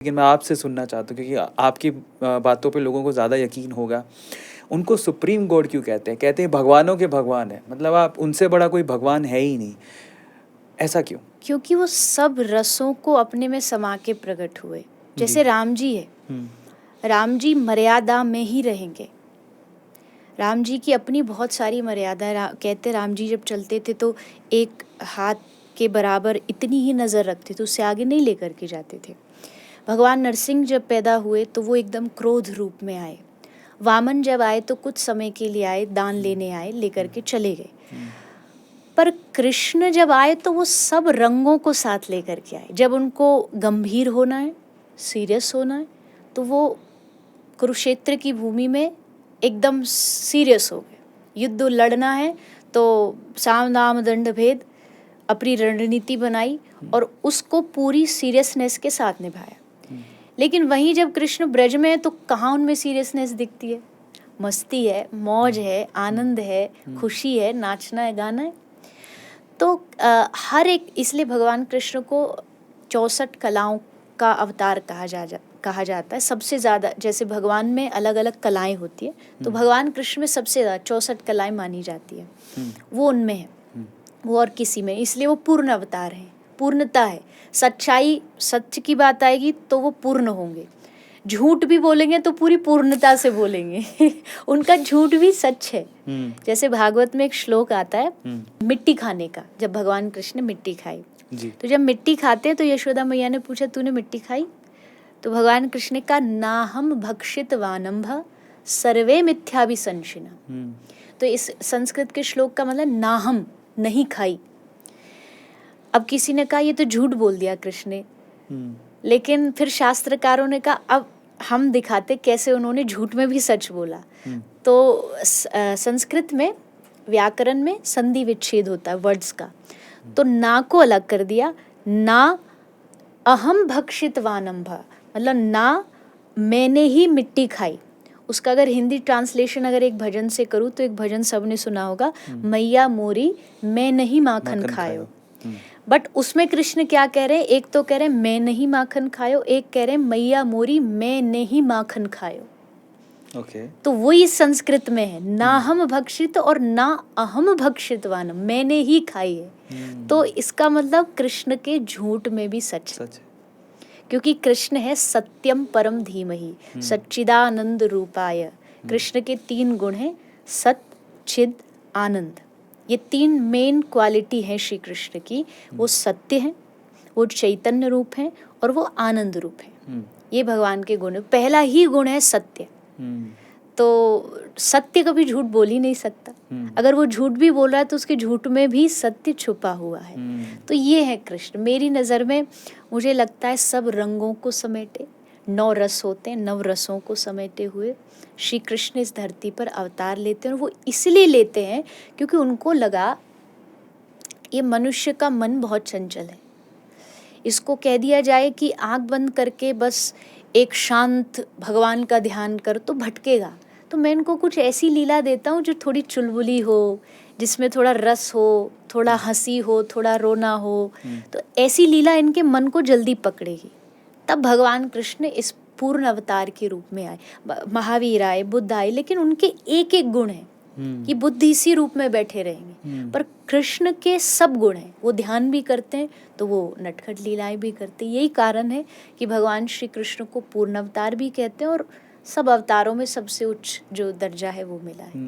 लेकिन मैं आपसे सुनना चाहता हूँ क्योंकि आपकी बातों पे लोगों को ज़्यादा यकीन होगा। उनको सुप्रीम गॉड क्यों कहते हैं? कहते हैं भगवानों के भगवान है, मतलब आप उनसे बड़ा कोई भगवान है ही नहीं, ऐसा क्यों? क्योंकि वो सब रसों को अपने में समा के प्रकट हुए। जैसे जी। राम जी है, राम जी मर्यादा में ही रहेंगे। राम जी की अपनी बहुत सारी मर्यादा कहते राम जी जब चलते थे तो एक हाथ के बराबर इतनी ही नज़र रखते थे, उससे आगे नहीं लेकर के जाते थे। भगवान नरसिंह जब पैदा हुए तो वो एकदम क्रोध रूप में आए। वामन जब आए तो कुछ समय के लिए आए, दान लेने आए, लेकर के चले गए। पर कृष्ण जब आए तो वो सब रंगों को साथ लेकर के आए। जब उनको गंभीर होना है, सीरियस होना है, तो वो कुरुक्षेत्र की भूमि में एकदम सीरियस हो गए। युद्ध लड़ना है तो साम दाम दंड भेद अपनी रणनीति बनाई और उसको पूरी सीरियसनेस के साथ निभाया। लेकिन वहीं जब कृष्ण ब्रज में है तो कहाँ उनमें सीरियसनेस दिखती है? मस्ती है, मौज है, आनंद है, खुशी है, नाचना है, गाना है। तो हर एक, इसलिए भगवान कृष्ण को 64 कलाओं का अवतार कहा जाता है। सबसे ज़्यादा, जैसे भगवान में अलग अलग कलाएं होती है, तो भगवान कृष्ण में सबसे ज़्यादा 64 कलाएं मानी जाती है। वो उनमें है, वो और किसी में, इसलिए वो पूर्ण अवतार है, पूर्णता है। सच्चाई, सत्य की बात आएगी तो वो पूर्ण होंगे। झूठ भी बोलेंगे तो पूरी पूर्णता से बोलेंगे उनका झूठ भी सच है। जैसे भागवत में एक श्लोक आता है मिट्टी खाने का, जब भगवान कृष्ण ने मिट्टी खाई जी। तो जब मिट्टी खाते हैं तो यशोदा मैया ने पूछा तूने मिट्टी खाई? तो भगवान कृष्ण ने कहा नाहम भक्षित वानम्भ सर्वे मिथ्या भी संशिना। तो इस संस्कृत के श्लोक का मतलब नाहम, नहीं खाई। अब किसी ने कहा ये तो झूठ बोल दिया कृष्ण ने, लेकिन फिर शास्त्रकारों ने कहा अब हम दिखाते कैसे उन्होंने झूठ में भी सच बोला। तो संस्कृत में व्याकरण में संधि विच्छेद होता है वर्ड्स का, तो ना को अलग कर दिया। ना अहम भक्षित वानम्भ, मतलब ना मैंने ही मिट्टी खाई। उसका अगर हिंदी ट्रांसलेशन अगर एक भजन से करूँ तो एक भजन सबने सुना होगा, मैया मोरी मैं नहीं माखन खायो। बट उसमें कृष्ण क्या कह रहे हैं? एक तो कह रहे हैं मैं नहीं माखन खायो, एक कह रहे हैं मैया मोरी मैं नहीं माखन खायो। तो वही संस्कृत में है, ना हम भक्षित और ना अहम भक्षितवान, मैंने ही खाई है। तो इसका मतलब कृष्ण के झूठ में भी सच है, क्योंकि कृष्ण है सत्यम परम धीमहि सच्चिदानंद रूपाय। कृष्ण के 3 गुण हैं, सत, चिद, आनंद। ये 3 मेन क्वालिटी हैं श्री कृष्ण की। वो सत्य हैं, वो चैतन्य रूप हैं और वो आनंद रूप हैं। ये भगवान के गुण। पहला ही गुण है सत्य। तो सत्य कभी झूठ बोल ही नहीं सकता। अगर वो झूठ भी बोल रहा है तो उसके झूठ में भी सत्य छुपा हुआ है। तो ये है कृष्ण। मेरी नज़र में मुझे लगता है सब रंगों को समेटे, 9 रस होते हैं, 9 रसों को समेटे हुए श्री कृष्ण इस धरती पर अवतार लेते हैं। और वो इसलिए लेते हैं क्योंकि उनको लगा ये मनुष्य का मन बहुत चंचल है। इसको कह दिया जाए कि आँख बंद करके बस एक शांत भगवान का ध्यान कर तो भटकेगा। तो मैं इनको कुछ ऐसी लीला देता हूँ जो थोड़ी चुलबुली हो, जिसमें थोड़ा रस हो, थोड़ा हंसी हो, थोड़ा रोना हो। तो ऐसी लीला इनके मन को जल्दी पकड़ेगी। तब भगवान कृष्ण इस पूर्ण अवतार के रूप में आए। महावीर आए, बुद्ध आए, लेकिन उनके एक एक गुण हैं कि बुद्ध इसी रूप में बैठे रहेंगे। पर कृष्ण के सब गुण हैं। वो ध्यान भी करते हैं तो वो नटखट लीलाएं भी करते हैं। यही कारण है कि भगवान श्री कृष्ण को पूर्ण अवतार भी कहते हैं और सब अवतारों में सबसे उच्च जो दर्जा है वो मिला है।